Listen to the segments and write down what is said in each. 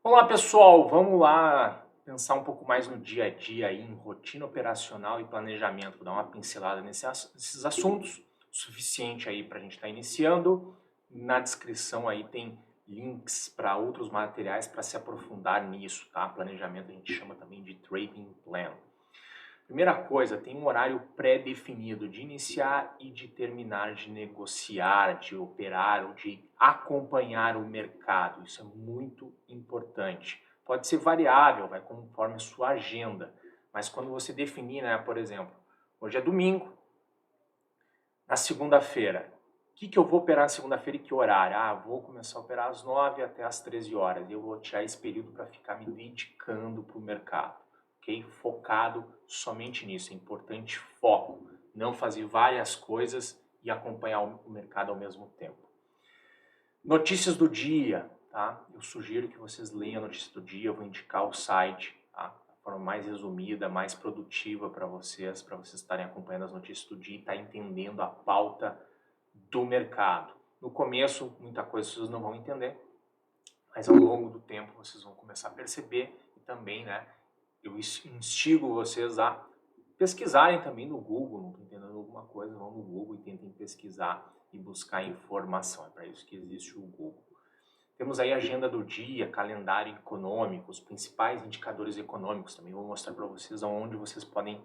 Olá pessoal, vamos lá pensar um pouco mais no dia a dia aí, em rotina operacional e planejamento. Vou dar uma pincelada nesses assuntos, suficiente aí para a gente estar iniciando. Na descrição aí tem links para outros materiais para se aprofundar nisso, tá? Planejamento a gente chama também de trading plan. Primeira coisa, tem um horário pré-definido de iniciar e de terminar de negociar, de operar ou de acompanhar o mercado. Isso é muito importante. Pode ser variável, vai conforme a sua agenda. Mas quando você definir, né, por exemplo, hoje é domingo, na segunda-feira, o que eu vou operar na segunda-feira e que horário? Vou começar a operar às 9 até às 13 horas. Eu vou tirar esse período para ficar me dedicando para o mercado, ok? Focado somente nisso. É importante foco, não fazer várias coisas e acompanhar o mercado ao mesmo tempo. Notícias do dia, tá? Eu sugiro que vocês leiam a notícia do dia, eu vou indicar o site, tá? De forma mais resumida, mais produtiva para vocês estarem acompanhando as notícias do dia e estar entendendo a pauta do mercado. No começo, muita coisa vocês não vão entender, mas ao longo do tempo vocês vão começar a perceber e também, né, eu instigo vocês a pesquisarem também no Google, não estão entendendo alguma coisa, vão no Google e tentem pesquisar e buscar informação, é para isso que existe o Google. Temos aí a agenda do dia, calendário econômico, os principais indicadores econômicos, também vou mostrar para vocês onde vocês podem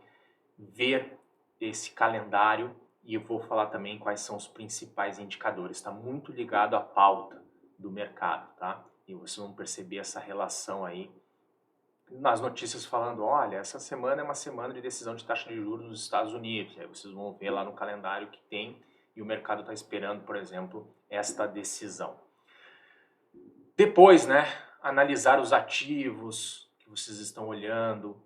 ver esse calendário e eu vou falar também quais são os principais indicadores. Está muito ligado à pauta do mercado, tá? E vocês vão perceber essa relação aí nas notícias falando, olha, essa semana é uma semana de decisão de taxa de juros nos Estados Unidos. Aí vocês vão ver lá no calendário que tem e o mercado está esperando, por exemplo, esta decisão. Depois, né, analisar os ativos que vocês estão olhando,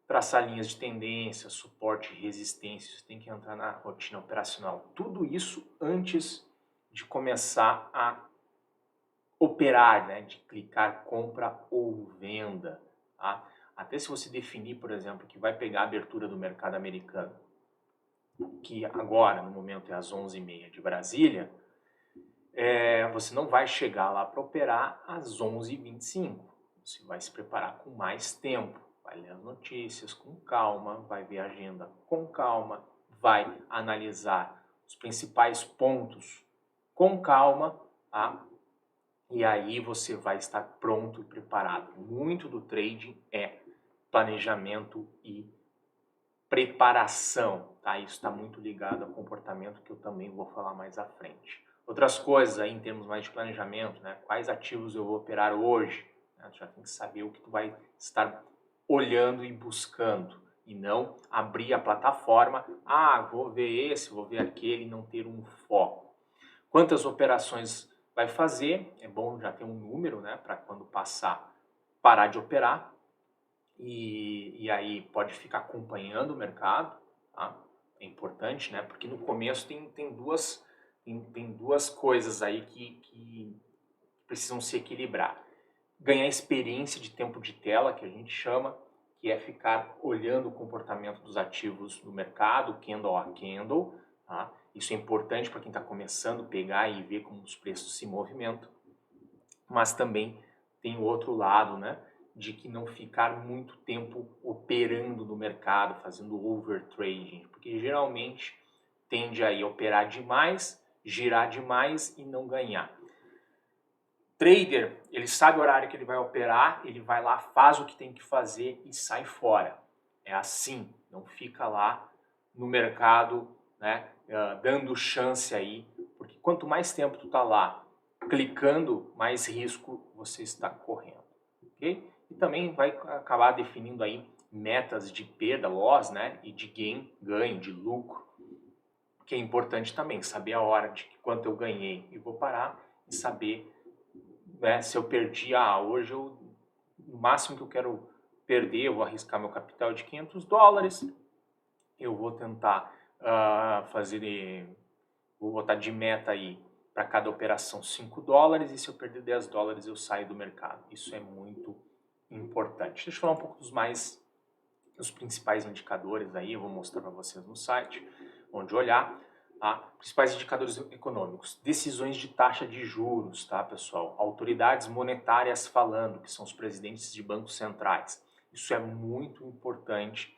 traçar linhas de tendência, suporte e resistência, você tem que entrar na rotina operacional. Tudo isso antes de começar a operar, né? De clicar compra ou venda. Tá? Até se você definir, por exemplo, que vai pegar a abertura do mercado americano, que agora, no momento, é às 11h30 de Brasília, você não vai chegar lá para operar às 11h25. Você vai se preparar com mais tempo. Vai ler as notícias com calma, vai ver a agenda com calma, vai analisar os principais pontos com calma, tá? E aí você vai estar pronto e preparado. Muito do trading é planejamento e preparação, tá? Isso está muito ligado ao comportamento que eu também vou falar mais à frente. Outras coisas aí em termos mais de planejamento, né? Quais ativos eu vou operar hoje? Né? Tu já tem que saber o que tu vai estar olhando e buscando e não abrir a plataforma, vou ver esse, vou ver aquele, e não ter um foco. Quantas operações vai fazer? É bom já ter um número, né? Para quando passar, parar de operar. E aí pode ficar acompanhando o mercado, tá? É importante, né? Porque no começo tem duas coisas aí que precisam se equilibrar. Ganhar experiência de tempo de tela, que a gente chama, que é ficar olhando o comportamento dos ativos no mercado, candle a candle, tá? Isso é importante para quem está começando a pegar e ver como os preços se movimentam. Mas também tem o outro lado, né? De que não ficar muito tempo operando no mercado, fazendo overtrading, porque geralmente tende a operar demais, girar demais e não ganhar. Trader, ele sabe o horário que ele vai operar, ele vai lá, faz o que tem que fazer e sai fora. É assim, não fica lá no mercado, né, dando chance aí, porque quanto mais tempo tu tá lá clicando, mais risco você está correndo, ok? E também vai acabar definindo aí metas de perda, loss, né, e de gain, ganho, de lucro, que é importante também, saber a hora de quanto eu ganhei e vou parar e saber, né, se eu perdi, hoje o máximo que eu quero perder, eu vou arriscar meu capital de $500, eu vou tentar vou botar de meta aí para cada operação $5 e se eu perder $10 eu saio do mercado. Isso é muito importante. Deixa eu falar um pouco dos principais indicadores aí, eu vou mostrar para vocês no site, onde olhar. Tá? Principais indicadores econômicos, decisões de taxa de juros, tá, pessoal? Autoridades monetárias falando, que são os presidentes de bancos centrais. Isso é muito importante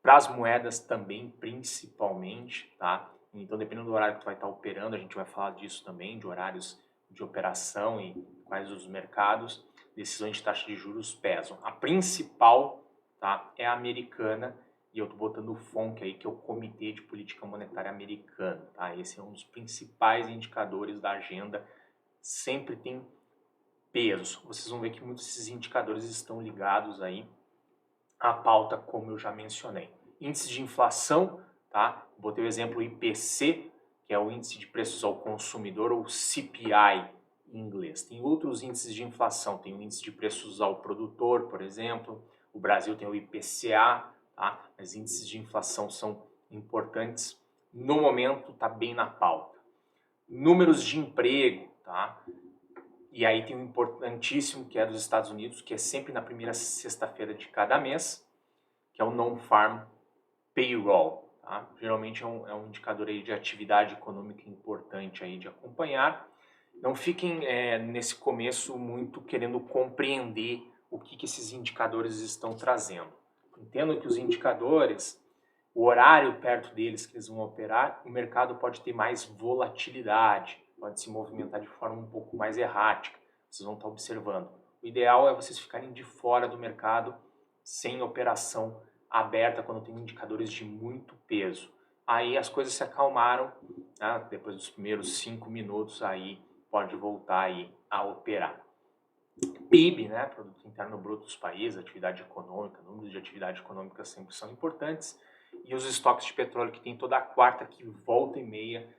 para as moedas também, principalmente, tá? Então, dependendo do horário que tu vai estar operando, a gente vai falar disso também, de horários de operação e quais os mercados, decisões de taxa de juros pesam. A principal, tá, é a americana, e eu tô botando o FONC aí, que é o Comitê de Política Monetária Americano, tá? Esse é um dos principais indicadores da agenda, sempre tem peso. Vocês vão ver que muitos desses indicadores estão ligados aí à pauta, como eu já mencionei. Índice de inflação, tá? Botei o exemplo IPC, que é o índice de preços ao consumidor, ou CPI em inglês. Tem outros índices de inflação, tem o índice de preços ao produtor, por exemplo. O Brasil tem o IPCA, tá? Mas índices de inflação são importantes. No momento, está bem na pauta. Números de emprego, tá? E aí tem um importantíssimo que é dos Estados Unidos, que é sempre na primeira sexta-feira de cada mês, que é o Non-Farm Payroll. Tá? Geralmente é um indicador aí de atividade econômica importante aí de acompanhar. Não fiquem nesse começo muito querendo compreender o que esses indicadores estão trazendo. Entendo que os indicadores, o horário perto deles que eles vão operar, o mercado pode ter mais volatilidade, pode se movimentar de forma um pouco mais errática. Vocês vão estar observando. O ideal é vocês ficarem de fora do mercado, sem operação aberta, quando tem indicadores de muito peso. Aí as coisas se acalmaram, né? Depois dos primeiros 5 minutos, aí pode voltar aí a operar. PIB, né, Produto Interno Bruto dos países, atividade econômica, números de atividade econômica sempre são importantes, e os estoques de petróleo que tem toda a quarta, que volta e meia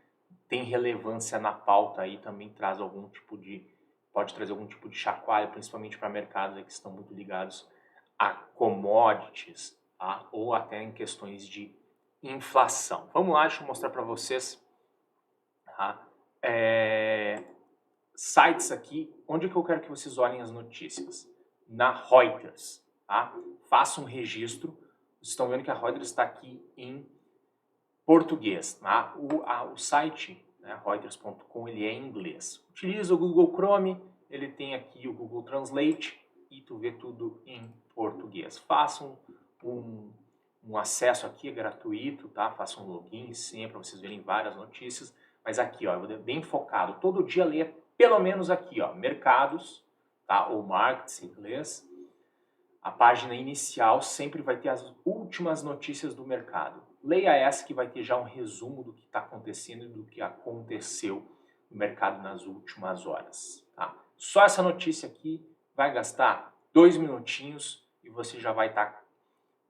tem relevância na pauta aí, também traz algum tipo de, pode trazer algum tipo de chacoalho, principalmente para mercados que estão muito ligados a commodities, tá? Ou até em questões de inflação. Vamos lá, deixa eu mostrar para vocês, tá? Sites aqui, onde que eu quero que vocês olhem as notícias? Na Reuters, tá? Faça um registro. Vocês estão vendo que a Reuters está aqui em português, tá? O site, né, Reuters.com, ele é em inglês. Utiliza o Google Chrome, ele tem aqui o Google Translate e tu vê tudo em português. Façam um acesso aqui, é gratuito, tá? Façam um login sempre para vocês verem várias notícias. Mas aqui, ó, eu vou bem focado. Todo dia ler pelo menos aqui, ó, mercados, tá? Ou markets em inglês. A página inicial sempre vai ter as últimas notícias do mercado. Leia essa que vai ter já um resumo do que está acontecendo e do que aconteceu no mercado nas últimas horas. Tá? Só essa notícia aqui vai gastar 2 minutinhos e você já vai estar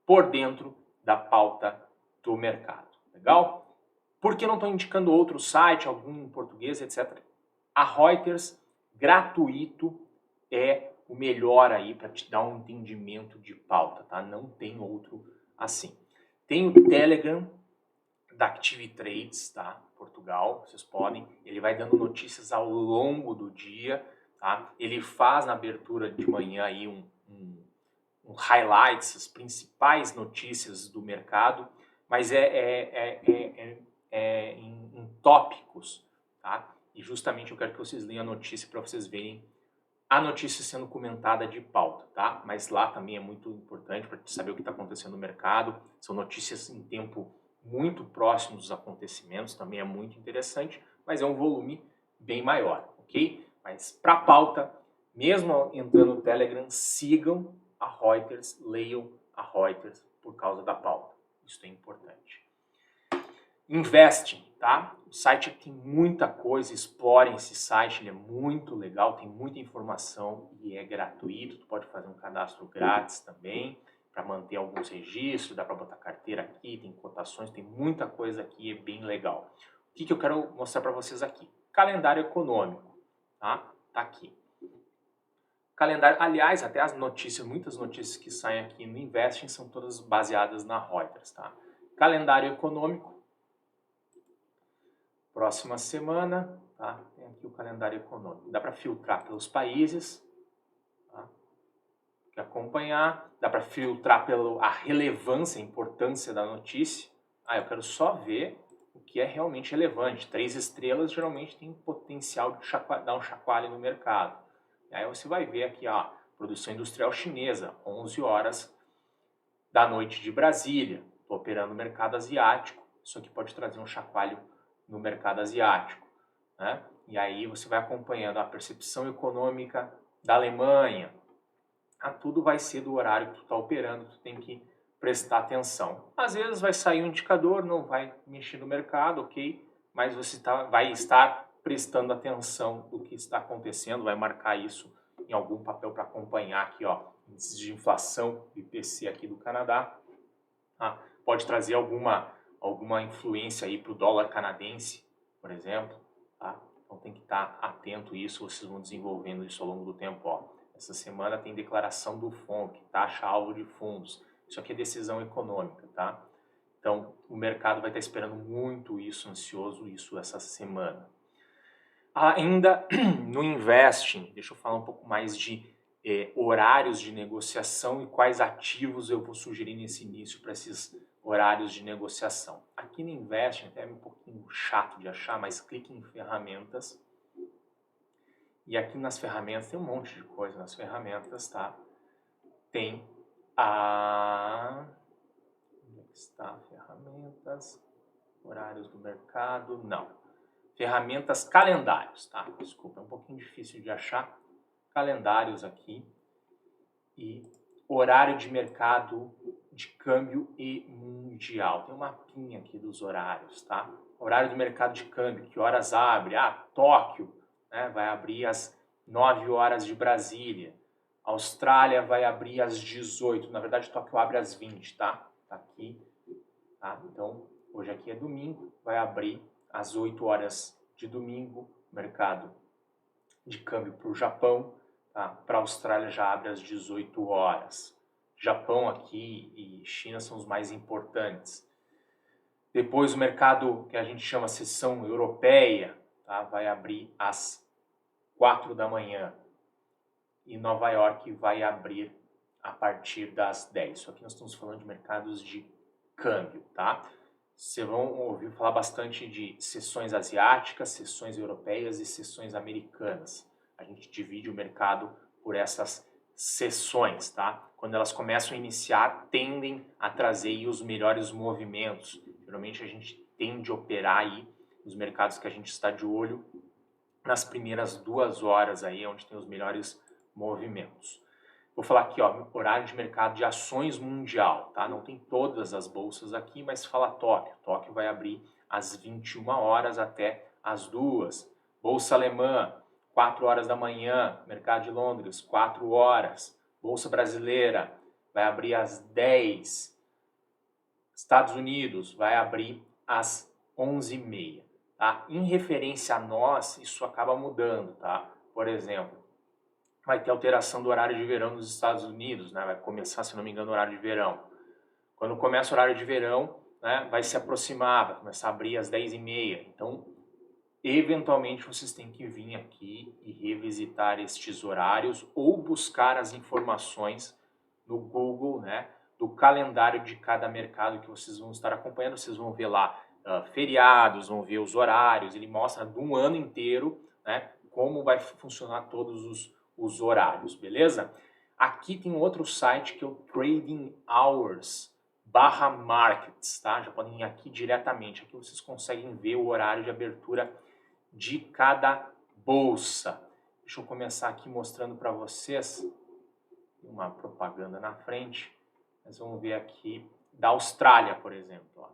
por dentro da pauta do mercado. Legal? Por que não estou indicando outro site, algum em português, etc.? A Reuters, gratuito, é o melhor aí para te dar um entendimento de pauta, tá? Não tem outro assim. Tem o Telegram da Activitrades, tá? Portugal, vocês podem. Ele vai dando notícias ao longo do dia, tá? Ele faz na abertura de manhã aí um highlights, as principais notícias do mercado, mas em tópicos, tá? E justamente eu quero que vocês leiam a notícia para vocês verem a notícia sendo comentada de pauta, tá? Mas lá também é muito importante para saber o que está acontecendo no mercado. São notícias em tempo muito próximo dos acontecimentos, também é muito interessante, mas é um volume bem maior, ok? Mas para pauta, mesmo entrando no Telegram, sigam a Reuters, leiam a Reuters por causa da pauta. Isso é importante. Investing, tá? O site tem muita coisa, explorem esse site, ele é muito legal, tem muita informação e é gratuito. Tu pode fazer um cadastro grátis também para manter alguns registros, dá para botar carteira aqui, tem cotações, tem muita coisa aqui, é bem legal. O que eu quero mostrar para vocês aqui? Calendário econômico, tá? Tá aqui. Calendário, aliás, até as notícias, muitas notícias que saem aqui no Investing são todas baseadas na Reuters, tá? Calendário econômico. Próxima semana, tá? Tem aqui o calendário econômico. Dá para filtrar pelos países, tá? Quer acompanhar, dá para filtrar pela relevância, a importância da notícia. Ah, eu quero só ver o que é realmente relevante. 3 estrelas geralmente tem potencial de dar um chacoalho no mercado. E aí você vai ver aqui a produção industrial chinesa, 11 horas da noite de Brasília. Estou operando no mercado asiático. Isso aqui pode trazer um chacoalho no mercado asiático, né? E aí você vai acompanhando a percepção econômica da Alemanha. Tudo vai ser do horário que tu está operando, tu tem que prestar atenção. Às vezes vai sair um indicador, não vai mexer no mercado, ok? Mas você vai estar prestando atenção do que está acontecendo, vai marcar isso em algum papel para acompanhar aqui, ó, índices de inflação, IPC aqui do Canadá. Pode trazer alguma influência aí para o dólar canadense, por exemplo, tá? Então tem que estar atento a isso, vocês vão desenvolvendo isso ao longo do tempo, ó. Essa semana tem declaração do FONC, taxa-alvo de fundos. Isso aqui é decisão econômica, tá? Então, o mercado vai estar esperando muito isso, ansioso isso essa semana. Ainda no Investing, deixa eu falar um pouco mais de horários de negociação e quais ativos eu vou sugerir nesse início para esses horários de negociação. Aqui no Investing, até é um pouquinho chato de achar, mas clique em ferramentas. E aqui nas ferramentas, tem um monte de coisa nas ferramentas, tá? Tem onde é que está? Ferramentas, horários do mercado, não. Ferramentas calendários, tá? Desculpa, é um pouquinho difícil de achar. Calendários aqui e horário de mercado de câmbio e mundial. Tem um mapinha aqui dos horários, tá? Horário do mercado de câmbio, que horas abre? Tóquio, né, vai abrir às 9 horas de Brasília. Austrália vai abrir às 18. Na verdade, Tóquio abre às 20, tá? Tá aqui, tá? Então, hoje aqui é domingo, vai abrir às 8 horas de domingo, mercado de câmbio para o Japão, tá? Para a Austrália já abre às 18 horas. Japão aqui e China são os mais importantes. Depois o mercado que a gente chama seção europeia, tá? Vai abrir às 4 da manhã. E Nova York vai abrir a partir das 10. Isso aqui nós estamos falando de mercados de câmbio, tá? Vocês vão ouvir falar bastante de sessões asiáticas, sessões europeias e sessões americanas. A gente divide o mercado por essas sessões, tá? Quando elas começam a iniciar, tendem a trazer aí os melhores movimentos. Geralmente a gente tende a operar aí os mercados que a gente está de olho nas primeiras 2 horas aí, onde tem os melhores movimentos. Vou falar aqui, ó, horário de mercado de ações mundial, tá? Não tem todas as bolsas aqui, mas fala Tóquio. Tóquio vai abrir às 21 horas até às 2. Bolsa alemã, 4 horas da manhã. Mercado de Londres, 4 horas. Bolsa brasileira vai abrir às 10. Estados Unidos vai abrir às 11h30. Tá? Em referência a nós, isso acaba mudando, tá? Por exemplo, vai ter alteração do horário de verão nos Estados Unidos, né? Vai começar, se não me engano, o horário de verão. Quando começa o horário de verão, né, vai se aproximar, vai começar a abrir às 10h30. Então, eventualmente, vocês têm que vir aqui e revisitar estes horários ou buscar as informações no Google, né, do calendário de cada mercado que vocês vão estar acompanhando. Vocês vão ver lá feriados, vão ver os horários. Ele mostra de um ano inteiro, né, como vai funcionar todos os horários, beleza? Aqui tem outro site que é o Trading Hours/Markets, tá? Já podem ir aqui diretamente. Aqui vocês conseguem ver o horário de abertura de cada bolsa. Deixa eu começar aqui mostrando para vocês uma propaganda na frente. Nós vamos ver aqui da Austrália, por exemplo. Ó.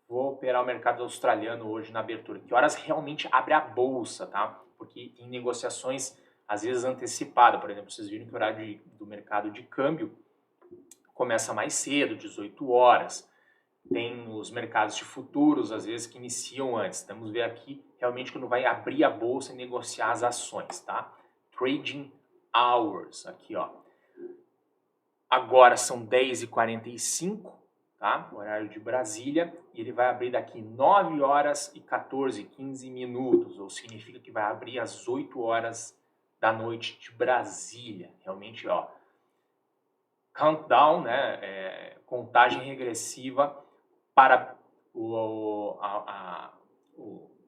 Vou operar o mercado australiano hoje na abertura. Que horas realmente abre a bolsa, tá? Porque tem negociações às vezes antecipada, por exemplo, vocês viram que o horário do mercado de câmbio começa mais cedo, 18 horas. Tem os mercados de futuros, às vezes, que iniciam antes. Vamos ver aqui realmente quando vai abrir a bolsa e negociar as ações, tá? Trading Hours, aqui, ó. Agora são 10h45, tá? Horário de Brasília, e ele vai abrir daqui 9 horas e 15 minutos, ou significa que vai abrir às 8 horas da noite de Brasília. Realmente, ó, countdown, né, contagem regressiva para o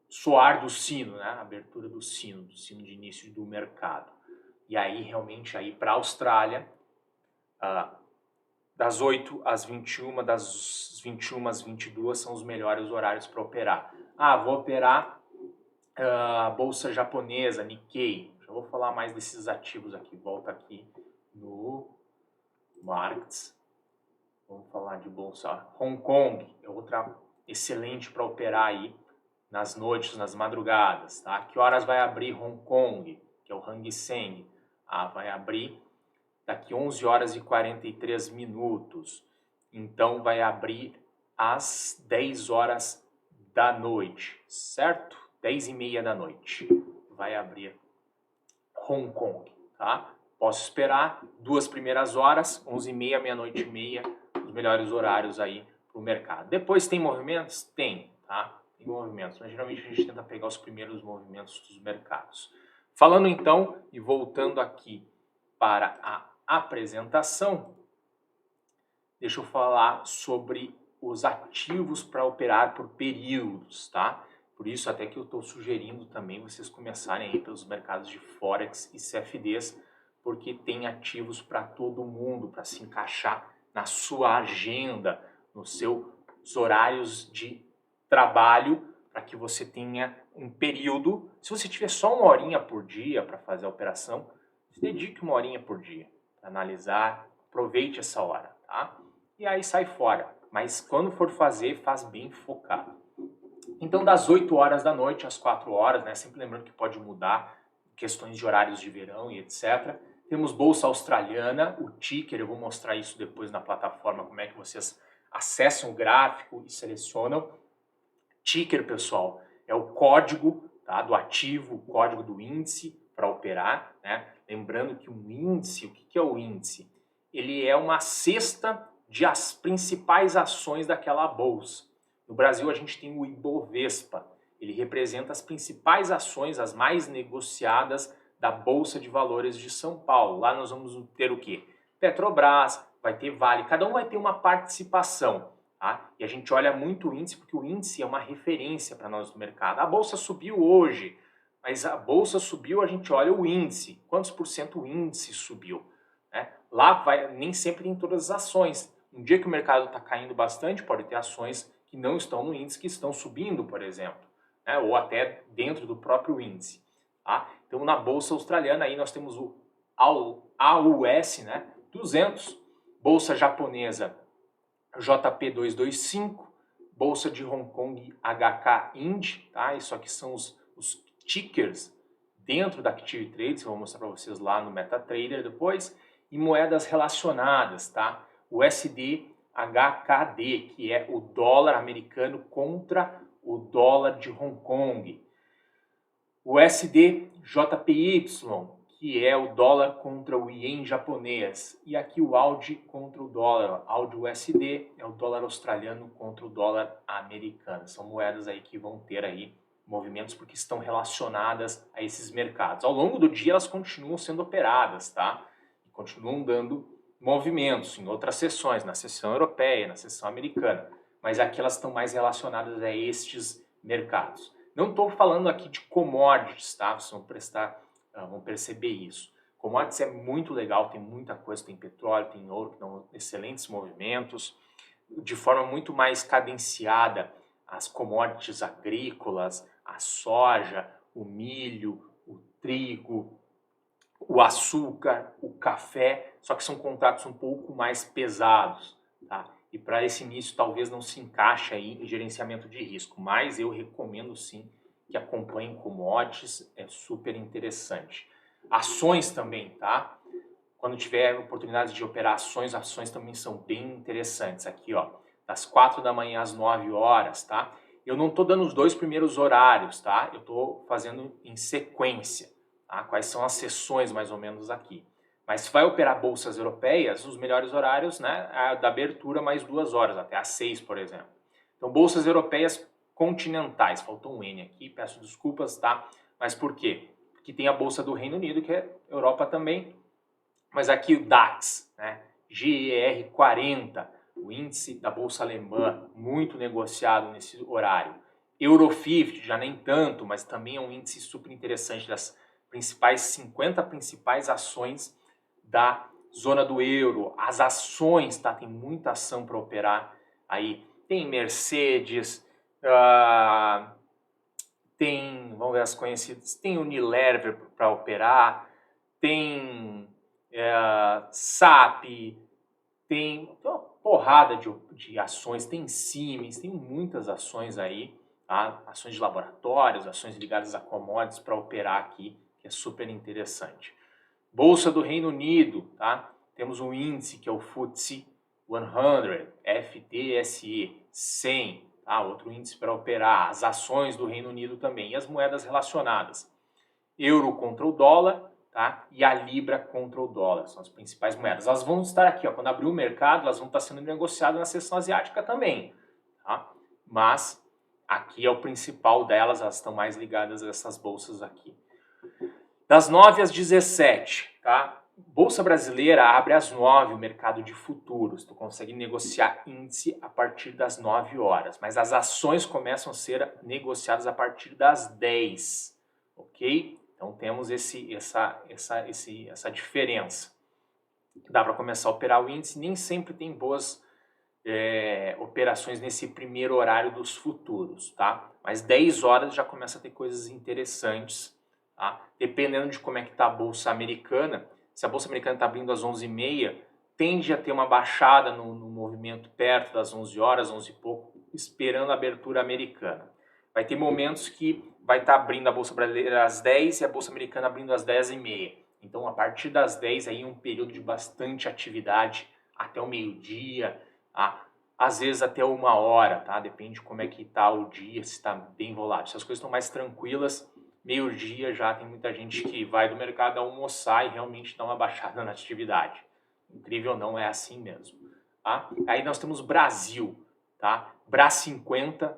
soar do sino, né? A abertura do sino de início do mercado. E aí, realmente, aí para a Austrália, das 8 às 21, das 21 às 22 são os melhores horários para operar. Vou operar a bolsa japonesa, Nikkei. Já vou falar mais desses ativos aqui. Volta aqui no Markets. Vamos falar de bolsa. Hong Kong é outra excelente para operar aí nas noites, nas madrugadas, tá? Que horas vai abrir Hong Kong, que é o Hang Seng? Vai abrir daqui 11 horas e 43 minutos. Então vai abrir às 10 horas da noite, certo? 10h30 da noite vai abrir Hong Kong, tá? Posso esperar 2 primeiras horas, 11h30, meia-noite e meia, os melhores horários aí para o mercado. Depois tem movimentos? Tem, tá? Tem movimentos, mas geralmente a gente tenta pegar os primeiros movimentos dos mercados. Falando então, e voltando aqui para a apresentação, deixa eu falar sobre os ativos para operar por períodos, tá? Por isso até que eu estou sugerindo também vocês começarem aí pelos mercados de Forex e CFDs, porque tem ativos para todo mundo, para se encaixar na sua agenda, nos seus horários de trabalho, para que você tenha um período. Se você tiver só 1 horinha por dia para fazer a operação, se dedique 1 horinha por dia para analisar, aproveite essa hora, tá? E aí sai fora, mas quando for fazer, faz bem focado. Então, das 8 horas da noite às 4 horas, né? Sempre lembrando que pode mudar, questões de horários de verão e etc. Temos bolsa australiana, o ticker, eu vou mostrar isso depois na plataforma, como é que vocês acessam o gráfico e selecionam. Ticker, pessoal, é o código, tá, do ativo, o código do índice para operar, né? Lembrando que um índice, o que é o índice? Ele é uma cesta de as principais ações daquela bolsa. No Brasil a gente tem o Ibovespa, ele representa as principais ações, as mais negociadas da Bolsa de Valores de São Paulo. Lá nós vamos ter o quê? Petrobras, vai ter Vale, cada um vai ter uma participação. Tá? E a gente olha muito o índice, porque o índice é uma referência para nós no mercado. A bolsa subiu hoje, mas a bolsa subiu, a gente olha o índice. Quantos por cento o índice subiu? Né? Lá nem sempre tem todas as ações. Um dia que o mercado está caindo bastante, pode ter ações que não estão no índice, que estão subindo, por exemplo. Né? Ou até dentro do próprio índice. Tá? Então, na bolsa australiana, aí nós temos o AUS, né? 200, bolsa japonesa JP225, bolsa de Hong Kong HK Ind, tá? Isso aqui são os tickers dentro da Active Trades, que eu vou mostrar para vocês lá no MetaTrader depois, e moedas relacionadas, tá? O SDHKD, que é o dólar americano contra o dólar de Hong Kong. O SDJPY, que é o dólar contra o ien japonês. E aqui o AUD contra o dólar. AUD USD é o dólar australiano contra o dólar americano. São moedas aí que vão ter aí movimentos porque estão relacionadas a esses mercados. Ao longo do dia elas continuam sendo operadas, tá? E continuam dando movimentos em outras sessões, na sessão europeia, na sessão americana. Mas aqui elas estão mais relacionadas a estes mercados. Não estou falando aqui de commodities, tá? Vocês vão perceber isso. Commodities é muito legal, tem muita coisa, tem petróleo, tem ouro, que dão excelentes movimentos, de forma muito mais cadenciada, as commodities agrícolas, a soja, o milho, o trigo, o açúcar, o café, só que são contratos um pouco mais pesados, tá? E para esse início talvez não se encaixe aí em gerenciamento de risco, mas eu recomendo sim que acompanhem commodities, é super interessante. Ações também, tá? Quando tiver oportunidade de operar ações também são bem interessantes. Aqui, ó, das 4 da manhã às 9 horas, tá? Eu não estou dando os 2 primeiros horários, tá? Eu estou fazendo em sequência, tá? Quais são as sessões mais ou menos aqui. Mas se vai operar bolsas europeias, os melhores horários, né, é da abertura mais 2 horas, até às 6, por exemplo. Então, bolsas europeias continentais, faltou um N aqui, peço desculpas, tá? Mas por quê? Porque tem a bolsa do Reino Unido, que é Europa também, mas aqui o DAX, né? GER 40, O índice da Bolsa Alemã, muito negociado nesse horário. Euro 50, já nem tanto, mas também é um índice super interessante das principais 50 principais ações da zona do euro. As ações, tá? Tem muita ação para operar aí. Tem Mercedes, tem, vamos ver as conhecidas, tem Unilever para operar, tem SAP, tem uma porrada de ações, tem Siemens, tem muitas ações aí, tá? Ações de laboratórios, ações ligadas a commodities para operar aqui, que é super interessante. Bolsa do Reino Unido, tá? Temos um índice que é o FTSE 100, FTSE 100, tá? Outro índice para operar, as ações do Reino Unido também, e as moedas relacionadas. Euro contra o dólar, tá? E a libra contra o dólar, são as principais moedas. Elas vão estar aqui, ó, quando abrir o mercado, elas vão estar sendo negociadas na seção asiática também, tá? Mas aqui é o principal delas, elas estão mais ligadas a essas bolsas aqui. Das 9 às 17, tá? Bolsa Brasileira abre às 9 o mercado de futuros. Tu consegue negociar índice a partir das 9 horas, mas as ações começam a ser negociadas a partir das 10, ok? Então temos essa diferença. Dá para começar a operar o índice, nem sempre tem boas operações nesse primeiro horário dos futuros, tá? Mas 10 horas já começa a ter coisas interessantes, tá? Dependendo de como é que está a Bolsa Americana, se a Bolsa Americana está abrindo às 11h30, tende a ter uma baixada no movimento perto das 11 horas, 11 e pouco, esperando a abertura americana. Vai ter momentos que vai estar abrindo a Bolsa Brasileira às 10 e a Bolsa Americana abrindo às 10h30. Então, a partir das 10 aí é um período de bastante atividade até o meio-dia, tá? Às vezes até 1 hora, tá? Depende de como é que está o dia, se está bem volátil. Se as coisas estão mais tranquilas, meio-dia já tem muita gente que vai do mercado almoçar e realmente dá uma baixada na atividade. Incrível ou não, é assim mesmo. Tá? Aí nós temos Brasil, tá? BRA50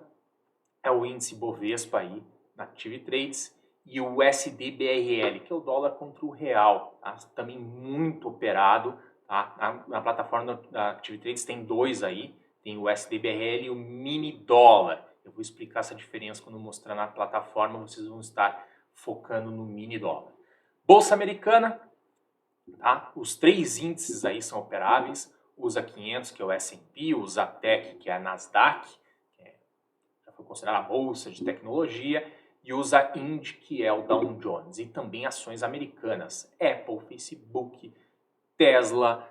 é o índice Bovespa aí na Active Trades e o USD-BRL, que é o dólar contra o real, tá? Também muito operado, tá? Na plataforma da Active Trades tem dois aí, tem o USD-BRL e o mini dólar. Eu vou explicar essa diferença quando mostrar na plataforma, vocês vão estar focando no mini dólar. Bolsa Americana, tá? Os 3 índices aí são operáveis, o USA 500, que é o S&P, o USA Tech, que é a Nasdaq, já foi considerada a bolsa de tecnologia, e o USA Indy, que é o Dow Jones, e também ações americanas, Apple, Facebook, Tesla,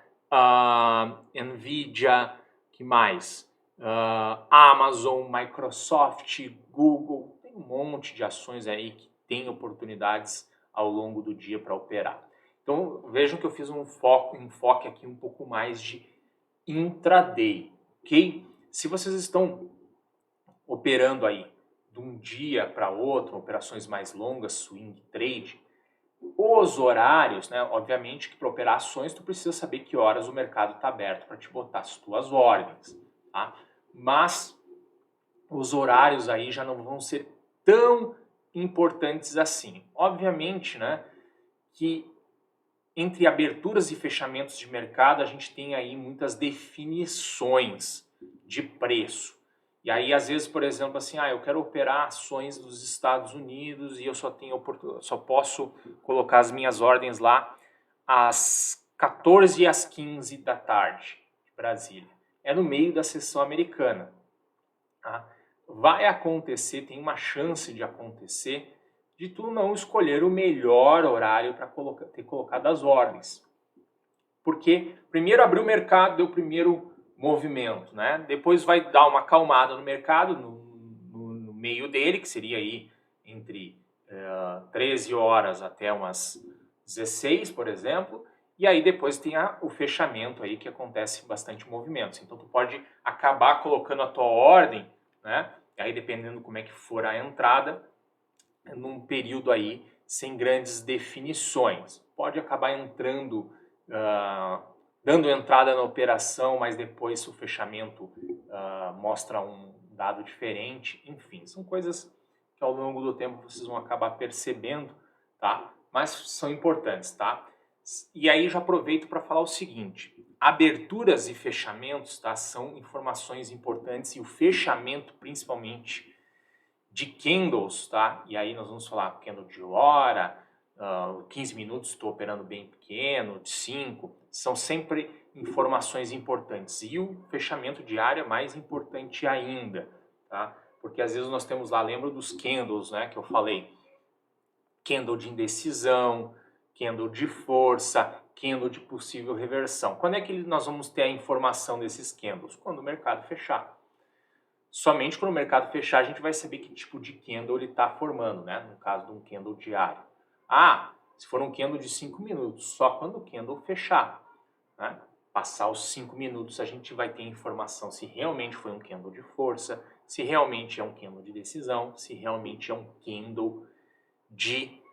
Nvidia, que mais? Amazon, Microsoft, Google, tem um monte de ações aí que tem oportunidades ao longo do dia para operar. Então vejam que eu fiz um enfoque aqui um pouco mais de intraday, ok? Se vocês estão operando aí de um dia para outro, operações mais longas, swing trade, os horários, né? Obviamente que para operar ações tu precisa saber que horas o mercado está aberto para te botar as tuas ordens, tá? Mas os horários aí já não vão ser tão importantes assim. Obviamente, né, que entre aberturas e fechamentos de mercado a gente tem aí muitas definições de preço. E aí, às vezes, por exemplo, assim, eu quero operar ações dos Estados Unidos e eu só posso colocar as minhas ordens lá às 14 e às 15 da tarde, de Brasília. É no meio da sessão americana. Tá? Vai acontecer, tem uma chance de acontecer, de tu não escolher o melhor horário para ter colocado as ordens. Porque primeiro abriu o mercado, deu o primeiro movimento, né? Depois vai dar uma acalmada no mercado, no meio dele, que seria aí entre 13 horas até umas 16, por exemplo, e aí depois tem o fechamento aí que acontece bastante movimentos. Então tu pode acabar colocando a tua ordem, né? E aí dependendo como é que for a entrada, num período aí sem grandes definições. Pode acabar entrando, dando entrada na operação, mas depois o fechamento mostra um dado diferente. Enfim, são coisas que ao longo do tempo vocês vão acabar percebendo, tá? Mas são importantes, tá? E aí já aproveito para falar o seguinte: Aberturas e fechamentos, tá? São informações importantes, e o fechamento principalmente de candles, tá? E aí nós vamos falar candle de hora, 15 minutos estou operando bem pequeno, de 5, são sempre informações importantes. E o fechamento diário é mais importante ainda, tá? Porque às vezes nós temos lá, lembra dos candles, né, que eu falei? Candle de indecisão, candle de força, candle de possível reversão. Quando é que nós vamos ter a informação desses candles? Quando o mercado fechar. Somente quando o mercado fechar a gente vai saber que tipo de candle ele está formando, né? No caso de um candle diário. Ah, se for um candle de 5 minutos, só quando o candle fechar, né? Passar os 5 minutos a gente vai ter informação se realmente foi um candle de força, se realmente é um candle de decisão, se realmente é um candle de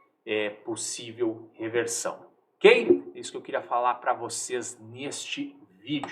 possível reversão. Ok? É isso que eu queria falar para vocês neste vídeo.